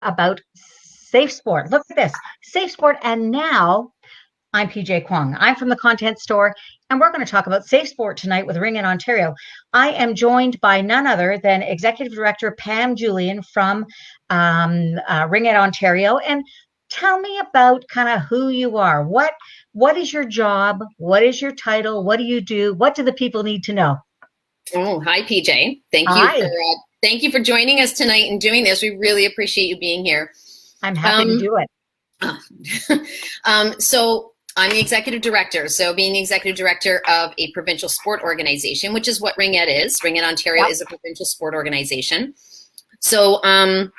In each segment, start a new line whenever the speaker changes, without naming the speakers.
about safe sport. Look at this, safe sport. And now I'm PJ-Kwong. I'm from the Content Store, and we're going to talk about safe sport tonight with Ringette Ontario. I am joined by none other than Executive Director Pam Julian from Ringette Ontario. And tell me about kind of who you are. What is your job? What is your title? What do you do? What do the people need to know?
Oh, hi, PJ.
Hi.
Thank you for joining us tonight and doing this. We really appreciate you being here.
I'm happy to do
it. So I'm the executive director. So being the executive director of a provincial sport organization, which is what Ringette is. Ringette Ontario is a provincial sport organization. So I'm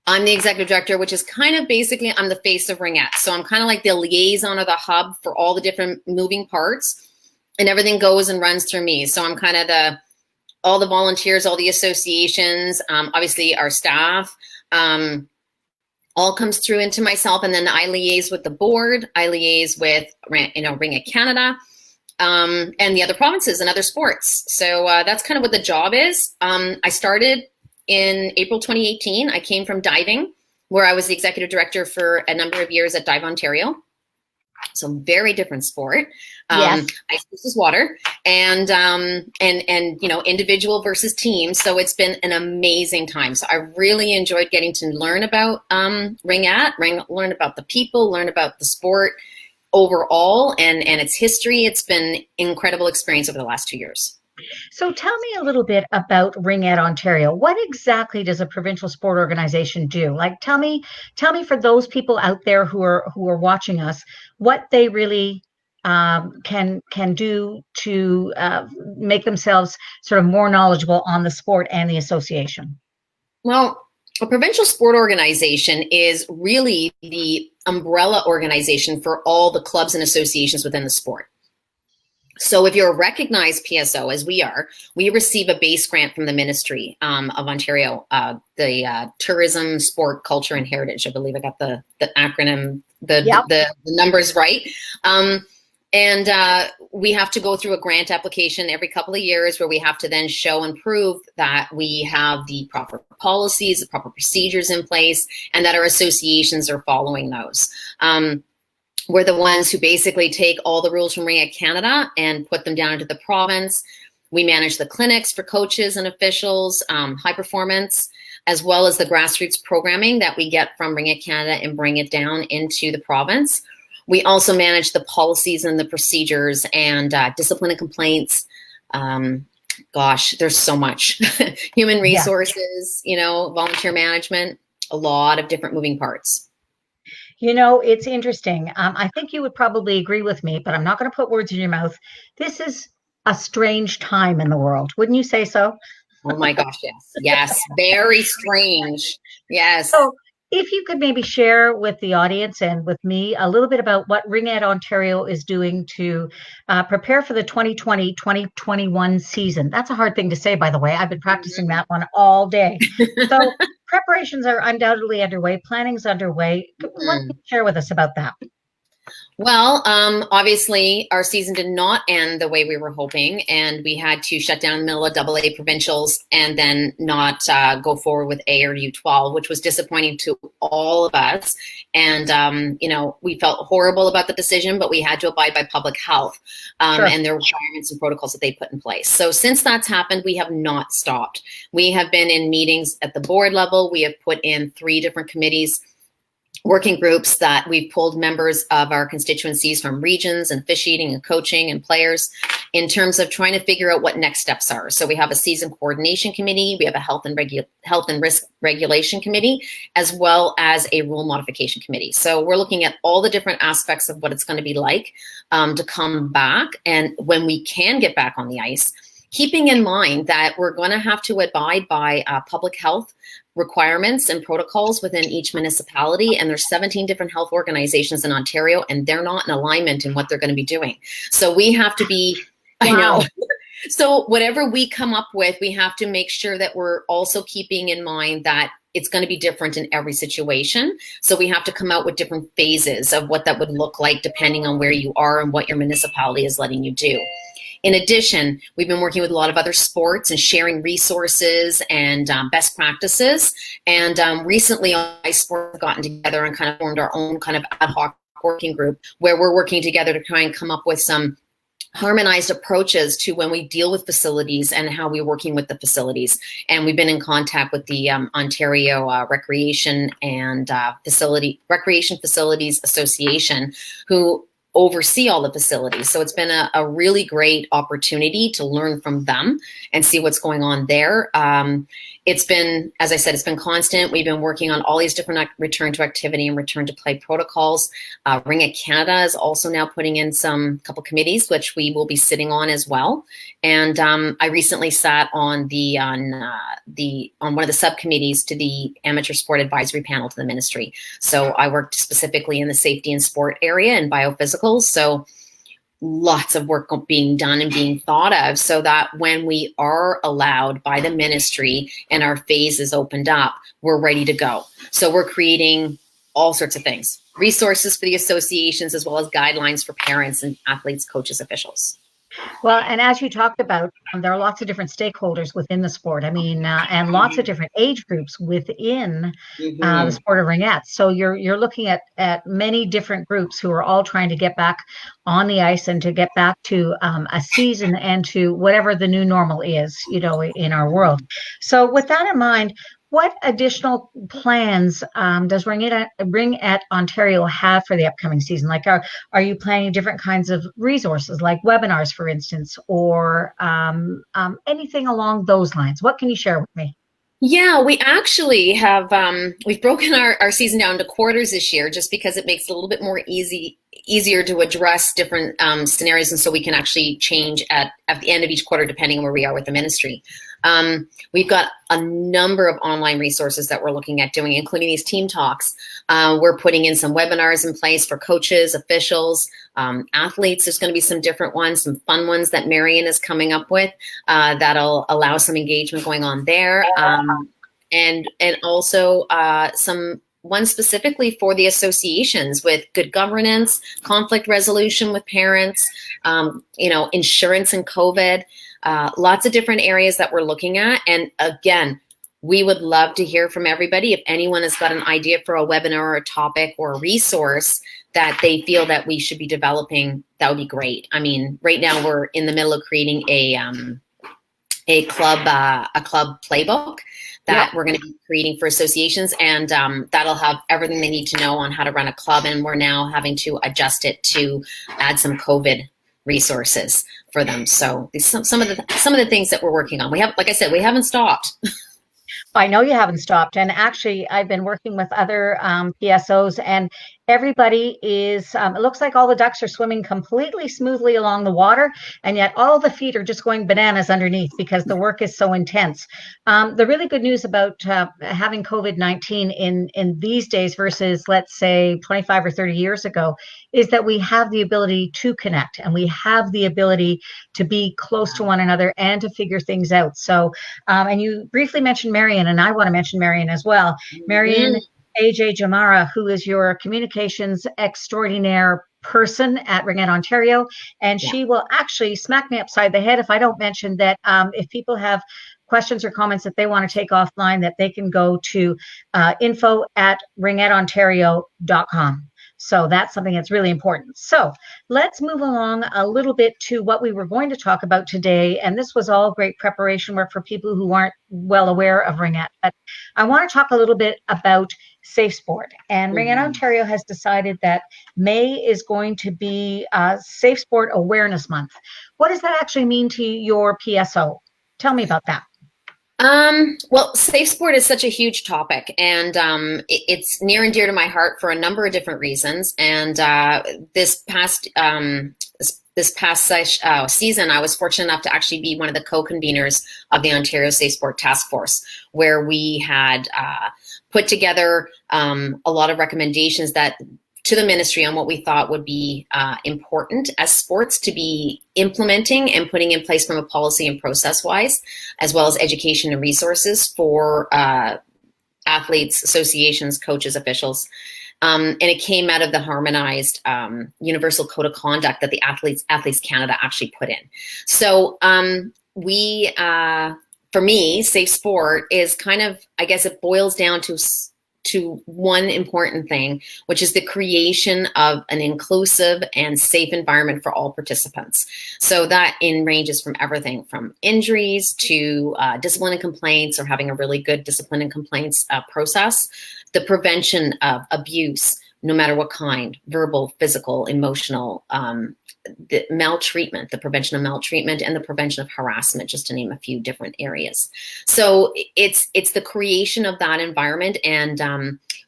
the executive director, which is kind of basically I'm the face of Ringette. So I'm kind of like the liaison or the hub for all the different moving parts, and everything goes and runs through me. So I'm kind of all the volunteers, all the associations, obviously our staff, all comes through into myself, and then I liaise with the board. I liaise with Ringette Canada, and the other provinces and other sports. So that's kind of what the job is. I started in April 2018. I came from diving, where I was the executive director for a number of years at Dive Ontario. So very different sport.
Yes.
Ice versus water, and individual versus team. So it's been an amazing time. So I really enjoyed getting to learn about Ringette, learn about the people, learn about the sport overall and its history. It's been an incredible experience over the last 2 years.
So tell me a little bit about Ringette Ontario. What exactly does a provincial sport organization do? Like, tell me for those people out there who are watching us, what they really can do to make themselves sort of more knowledgeable on the sport and the association.
Well, a provincial sport organization is really the umbrella organization for all the clubs and associations within the sport. So if you're a recognized PSO, as we are, we receive a base grant from the Ministry of Ontario, the Tourism, Sport, Culture and Heritage. I believe I got the acronym, the numbers right. And we have to go through a grant application every couple of years, where we have to then show and prove that we have the proper policies, the proper procedures in place, and that our associations are following those. We're the ones who basically take all the rules from Ringette Canada and put them down into the province. We manage the clinics for coaches and officials, high performance, as well as the grassroots programming that we get from Ringette Canada and bring it down into the province. We also manage the policies and the procedures and discipline and complaints. Gosh, there's so much. Human resources, volunteer management, a lot of different moving parts.
It's interesting. I think you would probably agree with me, but I'm not going to put words in your mouth. This is a strange time in the world. Wouldn't you say so?
Oh my gosh, yes. Yes, very strange. Yes.
So if you could maybe share with the audience and with me a little bit about what Ringette Ontario is doing to prepare for the 2020-2021 season. That's a hard thing to say, by the way. I've been practicing that one all day. So preparations are undoubtedly underway. Planning's underway. What can you share with us about that?
Well, obviously, our season did not end the way we were hoping, and we had to shut down the middle of AA provincials and then not go forward with A or U12, which was disappointing to all of us. And, we felt horrible about the decision, but we had to abide by public health and their requirements and protocols that they put in place. So since that's happened, we have not stopped. We have been in meetings at the board level. We have put in 3 different committees, working groups that we've pulled members of our constituencies from regions and fish eating and coaching and players in terms of trying to figure out what next steps are. So we have a season coordination committee, we have a health and risk regulation committee, as well as a rule modification committee. So we're looking at all the different aspects of what it's going to be like to come back, and when we can get back on the ice, keeping in mind that we're going to have to abide by public health requirements and protocols within each municipality. And there's 17 different health organizations in Ontario, and they're not in alignment in what they're going to be doing. So we have to be, I know. So whatever we come up with, we have to make sure that we're also keeping in mind that it's going to be different in every situation. So we have to come out with different phases of what that would look like depending on where you are and what your municipality is letting you do. In addition, we've been working with a lot of other sports and sharing resources and best practices. And recently, ice sports have gotten together and kind of formed our own kind of ad hoc working group where we're working together to try and come up with some harmonized approaches to when we deal with facilities and how we're working with the facilities. And we've been in contact with the Ontario Recreation Facilities Association, who oversee all the facilities. So it's been a really great opportunity to learn from them and see what's going on there. It's been, as I said, it's been constant. We've been working on all these different return to activity and return to play protocols. Ringette Canada is also now putting in couple committees, which we will be sitting on as well. And I recently sat on one of the subcommittees to the Amateur Sport Advisory Panel to the Ministry. So I worked specifically in the safety and sport area and biophysicals. So lots of work being done and being thought of so that when we are allowed by the ministry and our phase is opened up, we're ready to go. So we're creating all sorts of things, resources for the associations, as well as guidelines for parents and athletes, coaches, officials.
Well, and as you talked about, there are lots of different stakeholders within the sport. I mean, and lots of different age groups within the sport of ringette. So you're looking at many different groups who are all trying to get back on the ice and to get back to a season and to whatever the new normal is, in our world. So with that in mind, what additional plans does Ringette Ontario have for the upcoming season? Like, are you planning different kinds of resources, like webinars, for instance, or anything along those lines? What can you share with me?
Yeah, we actually have, we've broken our season down to quarters this year just because it makes it a little bit more easier to address different scenarios, and so we can actually change at the end of each quarter depending on where we are with the ministry. We've got a number of online resources that we're looking at doing, including these team talks. We're putting in some webinars in place for coaches, officials, athletes. There's going to be some different ones, some fun ones that Marion is coming up with that'll allow some engagement going on there. And also one specifically for the associations with good governance, conflict resolution with parents, insurance and COVID. Lots of different areas that we're looking at. And again, we would love to hear from everybody. If anyone has got an idea for a webinar or a topic or a resource that they feel that we should be developing, that would be great. I mean, right now we're in the middle of creating a club playbook that we're going to be creating for associations, and that'll have everything they need to know on how to run a club. And we're now having to adjust it to add some COVID resources for them. So some of the things that we're working on. We have, like I said, we haven't stopped.
I know you haven't stopped. And actually, I've been working with other PSOs, and everybody is, it looks like all the ducks are swimming completely smoothly along the water, and yet all the feet are just going bananas underneath because the work is so intense. The really good news about having COVID-19 in these days versus, let's say, 25 or 30 years ago is that we have the ability to connect, and we have the ability to be close to one another and to figure things out. So, and you briefly mentioned Marion, and I want to mention Marion as well. Marion AJ Jamara, who is your communications extraordinaire person at Ringette Ontario, and she will actually smack me upside the head if I don't mention that if people have questions or comments that they want to take offline, that they can go to info@ringetteontario.com. So that's something that's really important. So let's move along a little bit to what we were going to talk about today. And this was all great preparation work for people who aren't well aware of Ringette. But I want to talk a little bit about Safe Sport. And Ringette Ontario has decided that May is going to be Safe Sport Awareness Month. What does that actually mean to your PSO? Tell me about that.
Well, safe sport is such a huge topic, and it's near and dear to my heart for a number of different reasons. And this past season, I was fortunate enough to actually be one of the co-conveners of the Ontario Safe Sport Task Force, where we had put together a lot of recommendations to the ministry on what we thought would be important as sports to be implementing and putting in place from a policy and process wise, as well as education and resources for athletes, associations, coaches, officials. And it came out of the harmonized universal code of conduct that the Athletes Canada actually put in. So for me, safe sport is kind of, I guess it boils down to one important thing, which is the creation of an inclusive and safe environment for all participants. So that ranges from everything from injuries to discipline and complaints, or having a really good discipline and complaints process, the prevention of abuse, no matter what kind, verbal, physical, emotional, the maltreatment, the prevention of maltreatment, and the prevention of harassment, just to name a few different areas. So it's the creation of that environment, and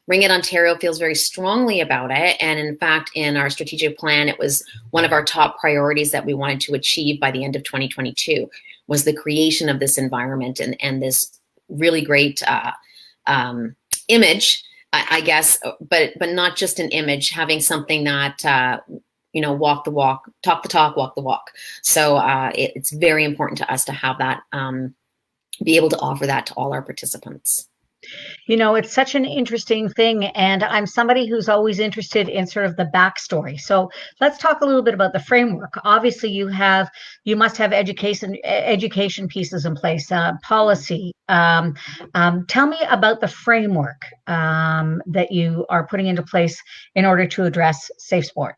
Ringette Ontario feels very strongly about it. And in fact, in our strategic plan, it was one of our top priorities that we wanted to achieve by the end of 2022, was the creation of this environment and this really great image, I guess, but not just an image, having something that walk the walk, talk the talk, walk the walk. So it's very important to us to have that, be able to offer that to all our participants.
It's such an interesting thing, and I'm somebody who's always interested in sort of the backstory. So let's talk a little bit about the framework. Obviously, you must have education pieces in place, policy. Tell me about the framework that you are putting into place in order to address safe sport.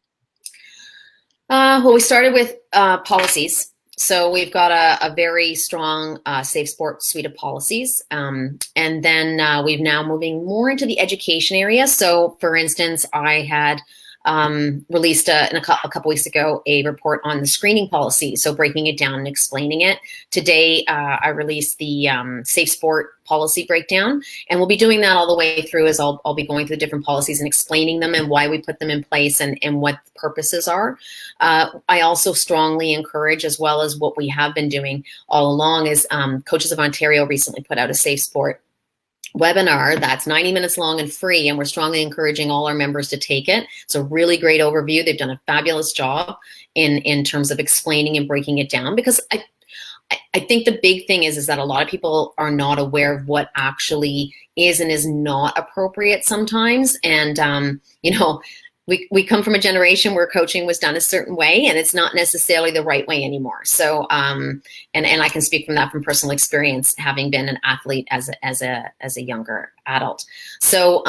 Well, we started with policies. So we've got a very strong safe sport suite of policies. And then we've now moving more into the education area. So for instance, I had released a couple weeks ago a report on the screening policy. So breaking it down and explaining it. Today, I released the safe sport policy breakdown, and we'll be doing that all the way through, as I'll be going through the different policies and explaining them and why we put them in place and what the purposes are. I also strongly encourage, as well as what we have been doing all along, is Coaches of Ontario recently put out a safe sport webinar that's 90 minutes long and free, and we're strongly encouraging all our members to take it. It's a really great overview. They've done a fabulous job in terms of explaining and breaking it down, because I think the big thing is that a lot of people are not aware of what actually is and is not appropriate sometimes. And we come from a generation where coaching was done a certain way, and it's not necessarily the right way anymore. So, and I can speak from that from personal experience, having been an athlete as a younger adult. So,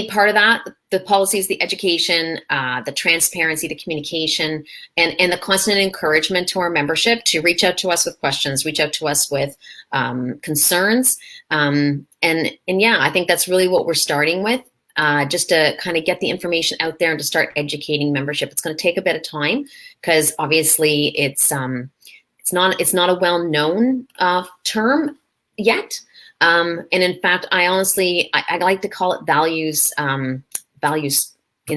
part of that, the policies, the education, the transparency, the communication, and the constant encouragement to our membership to reach out to us with questions, reach out to us with concerns. And yeah, I think that's really what we're starting with. Just to kind of get the information out there and to start educating membership. It's going to take a bit of time, because obviously it's not a well-known term yet. And in fact, I like to call it values in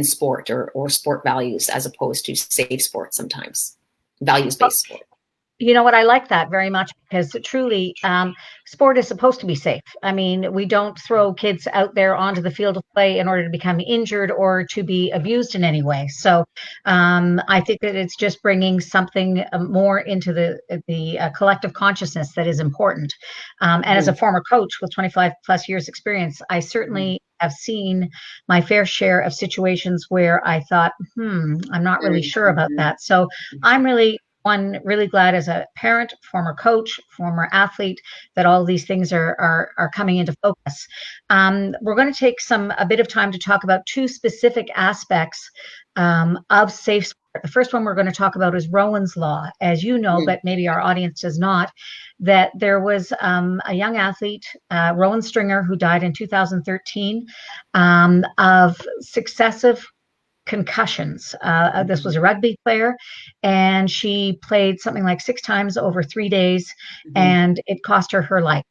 sport, or sport values, as opposed to safe sport sometimes, values-based sport.
You know what? I like that very much, because truly, sport is supposed to be safe. I mean, we don't throw kids out there onto the field of play in order to become injured or to be abused in any way. So I think that it's just bringing something more into the collective consciousness that is important. And as a former coach with 25 plus years experience, I certainly have seen my fair share of situations where I thought, I'm not really sure about that. So I'm really glad, as a parent, former coach, former athlete, that all these things are coming into focus. We're going to take a bit of time to talk about two specific aspects of safe sport. The first one we're going to talk about is Rowans Law. As you know, but maybe our audience does not, that there was a young athlete, Rowan Stringer, who died in 2013 of successive concussions. This was a rugby player, and she played something like 6 times over 3 days, and it cost her life.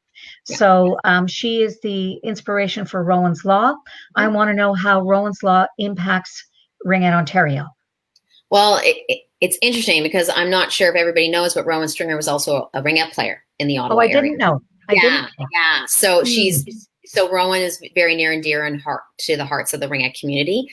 Yeah. So she is the inspiration for Rowans Law. I want to know how Rowans Law impacts Ringette Ontario.
Well, it's interesting, because I'm not sure if everybody knows, but Rowan Stringer was also a Ringette player in the Ottawa area.
Didn't know.
Yeah. So So Rowan is very near and dear to the hearts of the Ringette community.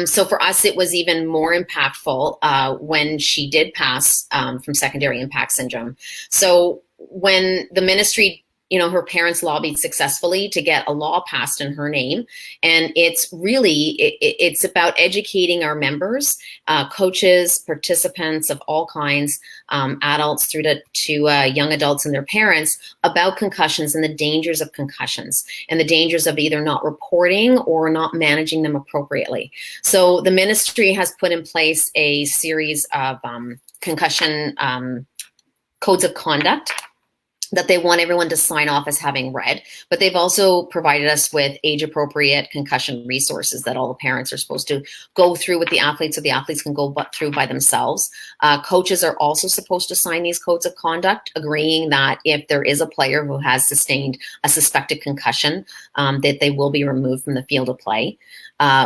So for us, it was even more impactful when she did pass from secondary impact syndrome. So when the ministry her parents lobbied successfully to get a law passed in her name. And it's really, it's about educating our members, coaches, participants of all kinds, adults through to young adults and their parents about concussions and the dangers of concussions and the dangers of either not reporting or not managing them appropriately. So the ministry has put in place a series of concussion codes of conduct that they want everyone to sign off as having read, but they've also provided us with age-appropriate concussion resources that all the parents are supposed to go through with the athletes so the athletes can go through by themselves. Coaches are also supposed to sign these codes of conduct, agreeing that if there is a player who has sustained a suspected concussion, that they will be removed from the field of play.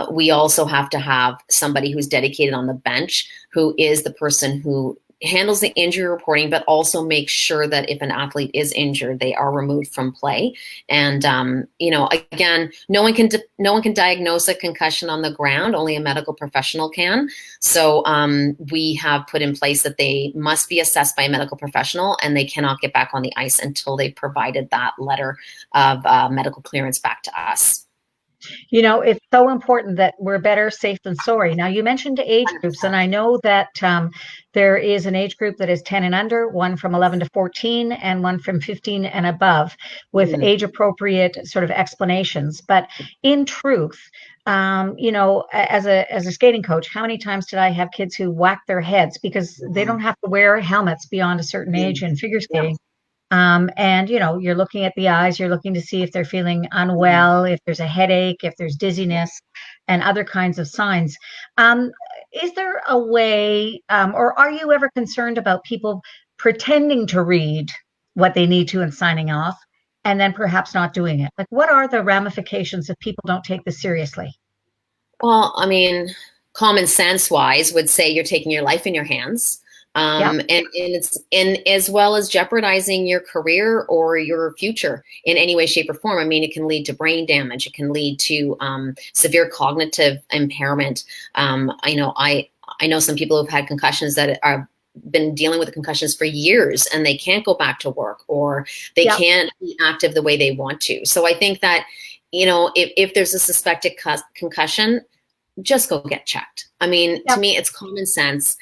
We also have to have somebody who's dedicated on the bench, who is the person who handles the injury reporting, but also makes sure that if an athlete is injured, they are removed from play. And again, no one can diagnose a concussion on the ground. Only a medical professional can. So we have put in place that they must be assessed by a medical professional, and they cannot get back on the ice until they've provided that letter of medical clearance back to us.
It's so important that we're better safe than sorry. Now, you mentioned age groups, and I know that there is an age group that is 10 and under, one from 11 to 14, and one from 15 and above, with age-appropriate sort of explanations. But in truth, as a skating coach, how many times did I have kids who whack their heads because they don't have to wear helmets beyond a certain age in figure skating? And you're looking at the eyes, you're looking to see if they're feeling unwell, if there's a headache, if there's dizziness, and other kinds of signs. Is there a way, or are you ever concerned about people pretending to read what they need to and signing off, and then perhaps not doing it? Like, what are the ramifications if people don't take this seriously?
Well, I mean, common sense wise would say you're taking your life in your hands. And it's as well as jeopardizing your career or your future in any way, shape, or form. I mean, it can lead to brain damage. It can lead to severe cognitive impairment. I know some people who've had concussions that are been dealing with concussions for years, and they can't go back to work, or they can't be active the way they want to. So I think that if there's a suspected concussion, just go get checked. I mean, to me, it's common sense.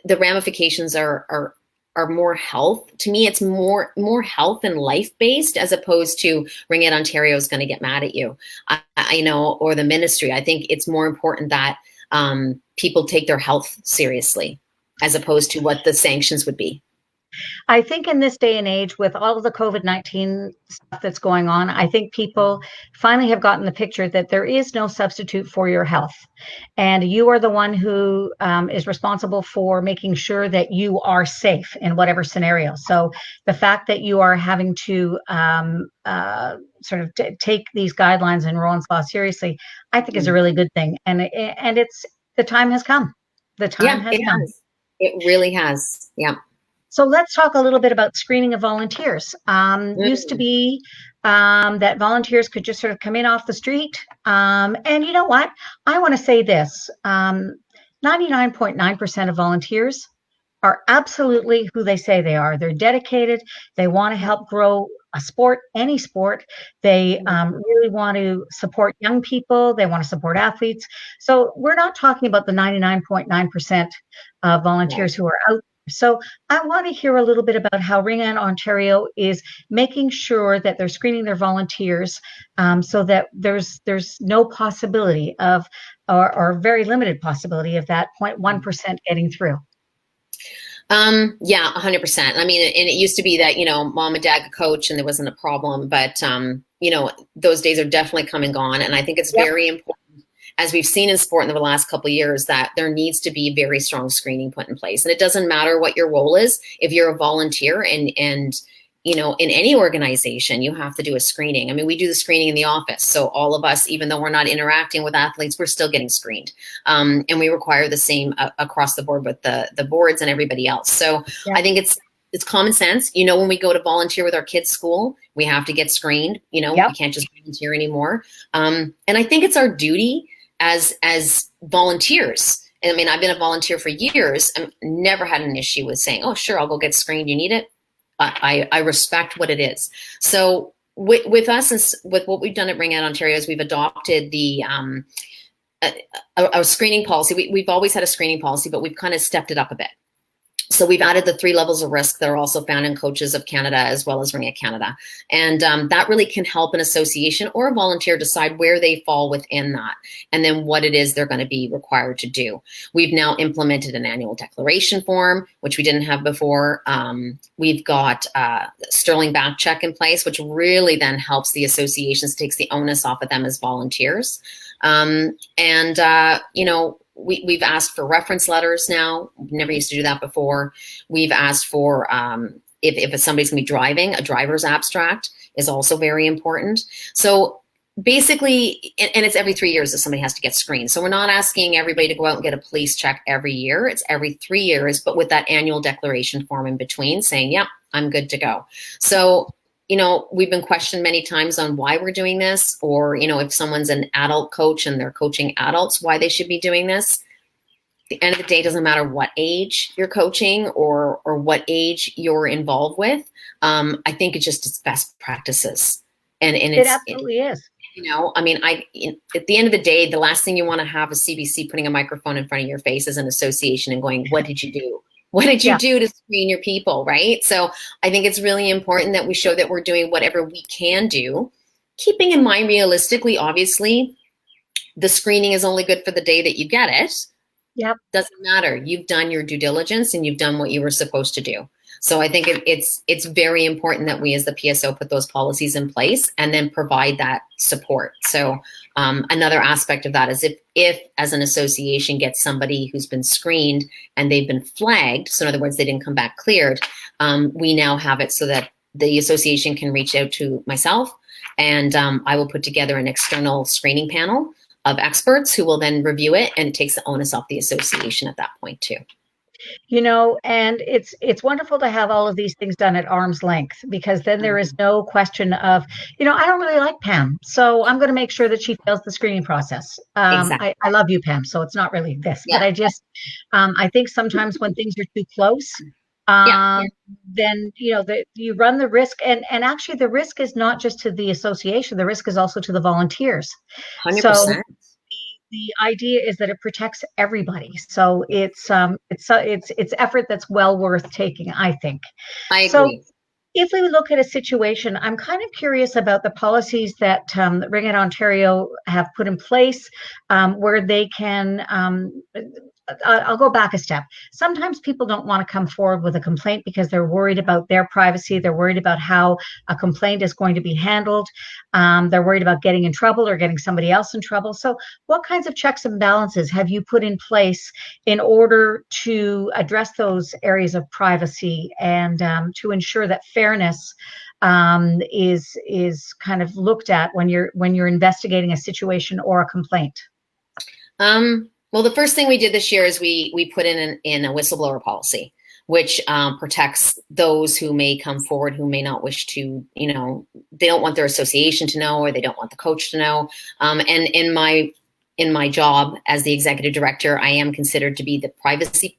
The ramifications are more health. To me, it's more health and life based, as opposed to Ringette Ontario is going to get mad at you, or the ministry. I think it's more important that people take their health seriously, as opposed to what the sanctions would be.
I think in this day and age, with all of the COVID-19 stuff that's going on, I think people finally have gotten the picture that there is no substitute for your health. And you are the one who is responsible for making sure that you are safe in whatever scenario. So the fact that you are having to take these guidelines in Rowans Law seriously, I think is a really good thing. And it's the time has come. The time has come.
It really has. Yeah.
So let's talk a little bit about screening of volunteers. Used to be that volunteers could just sort of come in off the street. And you know what? I want to say this. 99.9% of volunteers are absolutely who they say they are. They're dedicated. They want to help grow a sport, any sport. They really want to support young people. They want to support athletes. So we're not talking about the 99.9% of volunteers who are out. So I want to hear a little bit about how Ringette Ontario is making sure that they're screening their volunteers so that there's no possibility of, or very limited possibility of that 0.1% getting through.
100%. I mean, and it used to be that, mom and dad could coach and there wasn't a problem, but, those days are definitely come and gone. And I think it's very important, as we've seen in sport in the last couple of years, that there needs to be very strong screening put in place. And it doesn't matter what your role is. If you're a volunteer and in any organization, you have to do a screening. I mean, we do the screening in the office. So all of us, even though we're not interacting with athletes, we're still getting screened. And we require the same across the board with the boards and everybody else. So I think it's common sense. When we go to volunteer with our kids' school, we have to get screened. We can't just volunteer anymore. And I think it's our duty as volunteers. I mean, I've been a volunteer for years and never had an issue with saying, oh, sure, I'll go get screened. You need it? I respect what it is. So with us, and with what we've done at Ringette Ontario, is we've adopted the a screening policy. We've always had a screening policy, but we've kind of stepped it up a bit. So we've added the 3 levels of risk that are also found in Coaches of Canada as well as Ringette Canada. And that really can help an association or a volunteer decide where they fall within that and then what it is they're going to be required to do. We've now implemented an annual declaration form, which we didn't have before. We've got Sterling back check in place, which really then helps the associations, takes the onus off of them as volunteers. You know, we've asked for reference letters now. We never used to do that before. We've asked for, if somebody's gonna be driving, a driver's abstract is also very important. So basically, and it's every 3 years that somebody has to get screened. So we're not asking everybody to go out and get a police check every year. It's every 3 years, but with that annual declaration form in between saying, yeah, I'm good to go. So, you know, we've been questioned many times on why we're doing this, or, you know, if someone's an adult coach and they're coaching adults, why they should be doing this. At the end of the day, it doesn't matter what age you're coaching or what age you're involved with. I think it's best practices. And
it absolutely is.
You know, I mean, at the end of the day, the last thing you want to have is CBC putting a microphone in front of your face as an association and going, what did you do? What did you do to screen your people, right? So I think it's really important that we show that we're doing whatever we can do, keeping in mind realistically, obviously, the screening is only good for the day that you get it.
Yep.
Doesn't matter. You've done your due diligence and you've done what you were supposed to do. So I think it's very important that we as the PSO put those policies in place and then provide that support. So another aspect of that is if as an association gets somebody who's been screened and they've been flagged, so in other words, they didn't come back cleared, we now have it so that the association can reach out to myself and I will put together an external screening panel of experts who will then review it, and it takes the onus off the association at that point too.
You know, and it's wonderful to have all of these things done at arm's length, because then there is no question of, you know, I don't really like Pam, so I'm going to make sure that she fails the screening process.
Exactly.
I love you, Pam, so it's not really this, but I just, I think sometimes when things are too close, then, you know, you run the risk, and actually the risk is not just to the association, the risk is also to the volunteers.
100%.
So the idea is that it protects everybody. So it's effort that's well worth taking, I think.
I agree.
So if we look at a situation, I'm kind of curious about the policies that Ringette Ontario have put in place, where they can, I'll go back a step. Sometimes people don't want to come forward with a complaint because they're worried about their privacy. They're worried about how a complaint is going to be handled. They're worried about getting in trouble or getting somebody else in trouble. So what kinds of checks and balances have you put in place in order to address those areas of privacy and to ensure that fairness is kind of looked at when you're investigating a situation or a complaint?
Well, the first thing we did this year is we put in a whistleblower policy, which protects those who may come forward who may not wish to, you know, they don't want their association to know, or they don't want the coach to know. And in my job as the executive director, I am considered to be the privacy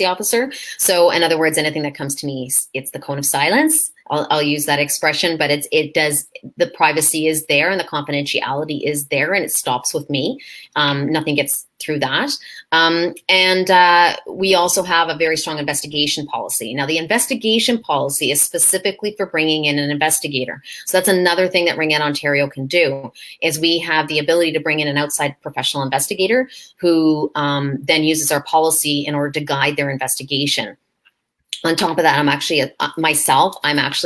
officer. So in other words, anything that comes to me, it's the cone of silence. I'll use that expression, but the privacy is there and the confidentiality is there, and it stops with me. Nothing gets through that. And we also have a very strong investigation policy. Now, the investigation policy is specifically for bringing in an investigator. So that's another thing that Ringette Ontario can do, is we have the ability to bring in an outside professional investigator who then uses our policy in order to guide their investigation. On top of that, I'm actually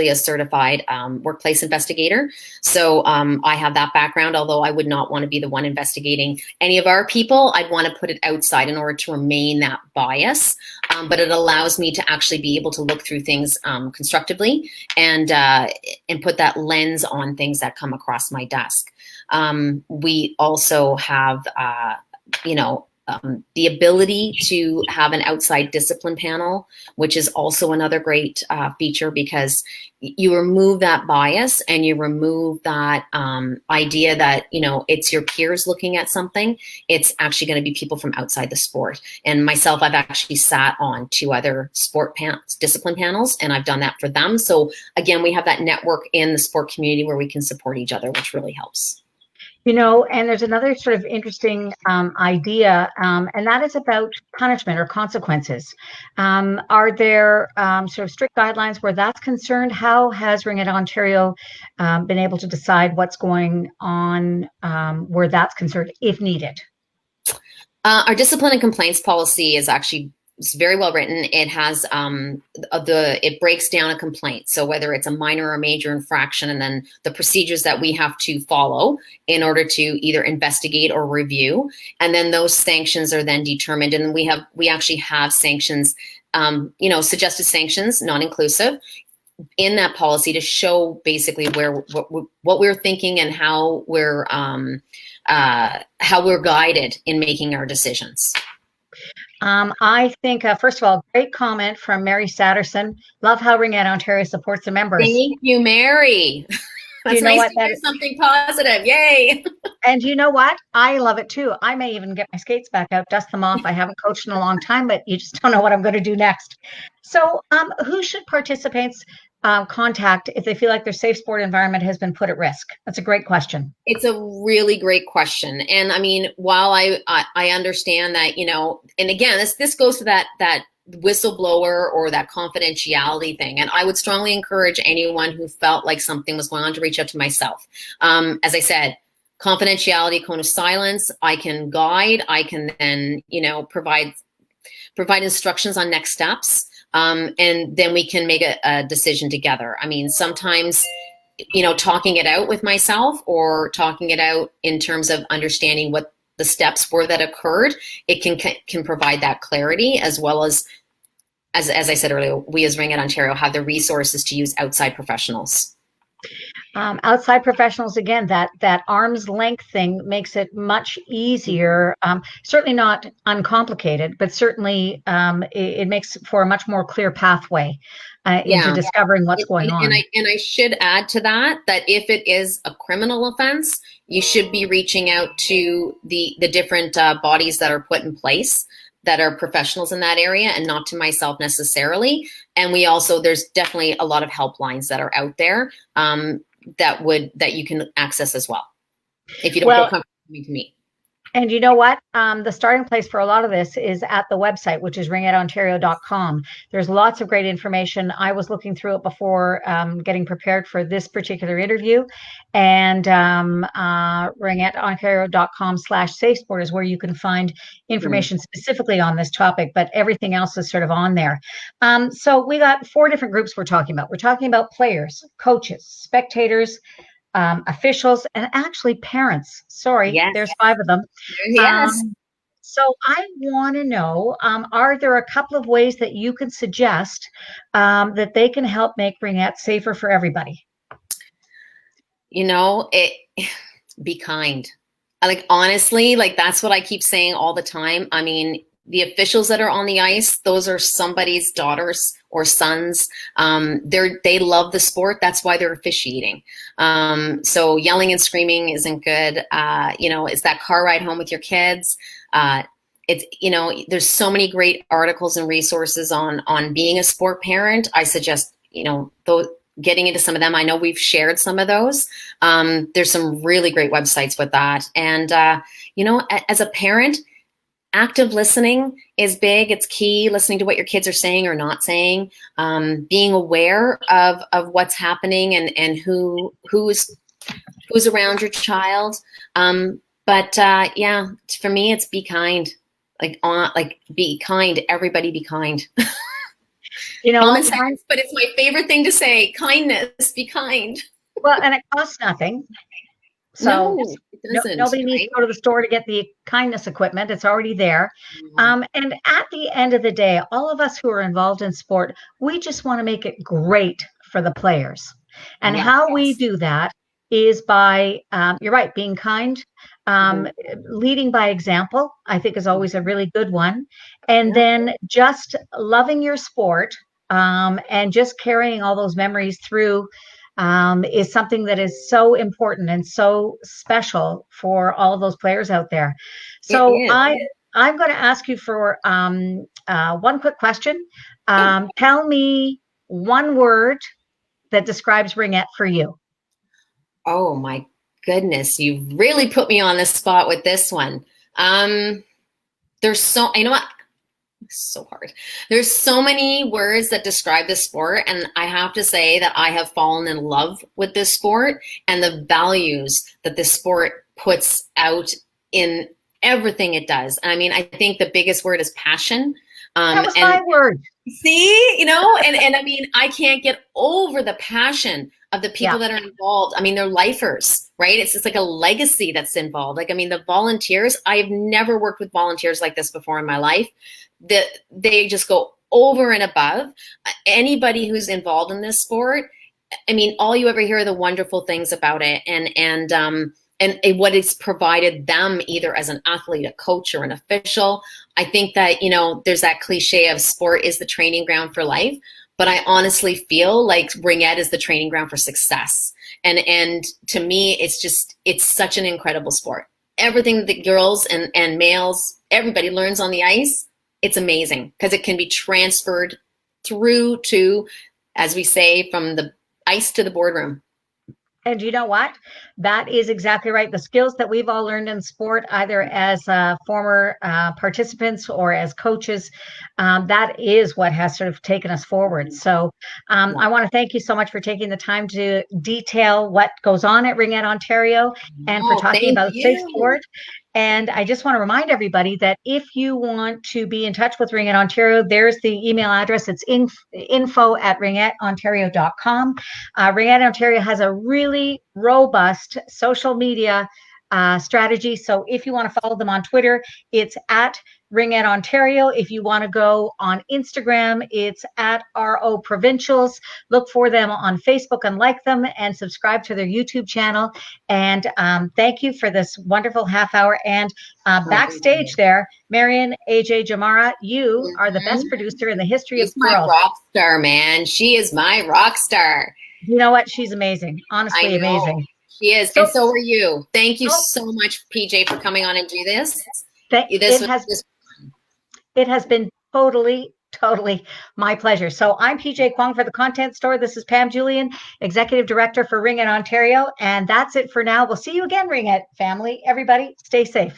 a certified workplace investigator. So I have that background, although I would not want to be the one investigating any of our people. I'd want to put it outside in order to remain that bias. But it allows me to actually be able to look through things constructively and put that lens on things that come across my desk. We also have, the ability to have an outside discipline panel, which is also another great feature, because you remove that bias and you remove that idea that, it's your peers looking at something. It's actually going to be people from outside the sport. And myself, I've actually sat on 2 other sport discipline panels, and I've done that for them. So again, we have that network in the sport community where we can support each other, which really helps.
And there's another sort of interesting idea, and that is about punishment or consequences. Are there sort of strict guidelines where that's concerned? How has Ringette Ontario been able to decide what's going on where that's concerned, if needed?
Our discipline and complaints policy is actually very well written. It has it breaks down a complaint. So whether it's a minor or major infraction, and then the procedures that we have to follow in order to either investigate or review, and then those sanctions are then determined. And we actually have sanctions, suggested sanctions, non-inclusive, in that policy to show basically what we're thinking and how we're guided in making our decisions.
I think, first of all, great comment from Mary Satterson. Love how Ringette Ontario supports the members.
Thank you, Mary. That's nice to hear something positive. Yay.
And you know what? I love it too. I may even get my skates back out, dust them off. I haven't coached in a long time, but you just don't know what I'm going to do next. So who should participants contact if they feel like their safe sport environment has been put at risk? That's a great question.
It's a really great question. And I mean, while I understand that, and again, this goes to that whistleblower or that confidentiality thing. And I would strongly encourage anyone who felt like something was going on to reach out to myself. As I said, confidentiality, cone of silence, I can guide, I can then, provide instructions on next steps. And then we can make a decision together. I mean, sometimes, talking it out with myself or talking it out in terms of understanding what the steps were that occurred, it can provide that clarity, as well as I said earlier, we as Ringette Ontario have the resources to use outside professionals.
Outside professionals, again, that arm's length thing makes it much easier. Certainly not uncomplicated, but certainly it makes for a much more clear pathway into discovering what's going on.
And I should add to that if it is a criminal offense, you should be reaching out to the different bodies that are put in place that are professionals in that area, and not to myself necessarily. And there's definitely a lot of helplines that are out there that you can access as well, if you don't feel comfortable coming to me.
And you know what? The starting place for a lot of this is at the website, which is ringetteontario.com. There's lots of great information. I was looking through it before getting prepared for this particular interview. And ringetteontario.com/safesport is where you can find information specifically on this topic, but everything else is sort of on there. So we got 4 different groups we're talking about. We're talking about players, coaches, spectators, officials, and actually parents. Sorry,
yes.
There's 5 of them.
Yes.
So I want to know, are there a couple of ways that you can suggest that they can help make Ringette safer for everybody?
Be kind. Honestly, that's what I keep saying all the time. I mean, the officials that are on the ice, those are somebody's daughters or sons. They love the sport. That's why they're officiating. So yelling and screaming isn't good. It's that car ride home with your kids. There's so many great articles and resources on being a sport parent. I suggest, getting into some of them. I know we've shared some of those. There's some really great websites with that. And, as a parent, active listening is big. It's key. Listening to what your kids are saying or not saying, being aware of what's happening and who's around your child. But for me, it's be kind. Be kind. Everybody be kind. Common sense, but it's my favorite thing to say. Kindness. Be kind.
Well, and it costs nothing. So nobody needs to go to the store to get the kindness equipment. It's already there. And at the end of the day, all of us who are involved in sport, we just want to make it great for the players. And how we do that is by, you're right, being kind, leading by example, I think is always a really good one. And then just loving your sport, and just carrying all those memories through, is something that is so important and so special for all of those players out there. So I'm going to ask you for one quick question. Tell me one word that describes Ringette for you.
Oh my goodness, you really put me on the spot with this one. There's so, you know what? So hard. There's so many words that describe this sport, and I have to say that I have fallen in love with this sport and the values that this sport puts out in everything it does. I mean, I think the biggest word is passion.
That was my word.
See, you know, and I mean, I can't get over the passion of the people that are involved. I mean, they're lifers, right? It's just like a legacy that's involved. Like, I mean, the volunteers, I've never worked with volunteers like this before in my life. That they just go over and above. Anybody who's involved in this sport, I mean, all you ever hear are the wonderful things about it, and what it's provided them, either as an athlete, a coach, or an official. I think that, you know, there's that cliche of sport is the training ground for life, but I honestly feel like Ringette is the training ground for success. And to me, it's such an incredible sport. Everything that girls and males, everybody learns on the ice, it's amazing because it can be transferred through to, as we say, from the ice to the boardroom.
And you know what? That is exactly right. The skills that we've all learned in sport, either as former participants or as coaches, that is what has sort of taken us forward. So I want to thank you so much for taking the time to detail what goes on at Ringette Ontario and for talking about safe sport. And I just want to remind everybody that if you want to be in touch with Ringette Ontario, there's the email address. It's info@ringetteontario.com. Ringette Ontario has a really robust social media strategy. So if you want to follow them on Twitter, it's at Ringette Ontario. If you want to go on Instagram, it's at RO Provincials. Look for them on Facebook and like them, and subscribe to their YouTube channel. And thank you for this wonderful half hour. And backstage there, Marion AJ Jamara, you are the best producer in the history of the world.
She's my rock star, man. She is my rock star.
You know what? She's amazing. Honestly, amazing.
She is. And so are you. Thank you so much, PJ, for coming on and do this.
It has been totally my pleasure. So I'm PJ Kwong for the Content Store. This is Pam Julian, Executive Director for Ringette Ontario. And that's it for now. We'll see you again, Ringette family. Everybody, stay safe.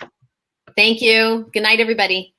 Thank you. Good night, everybody.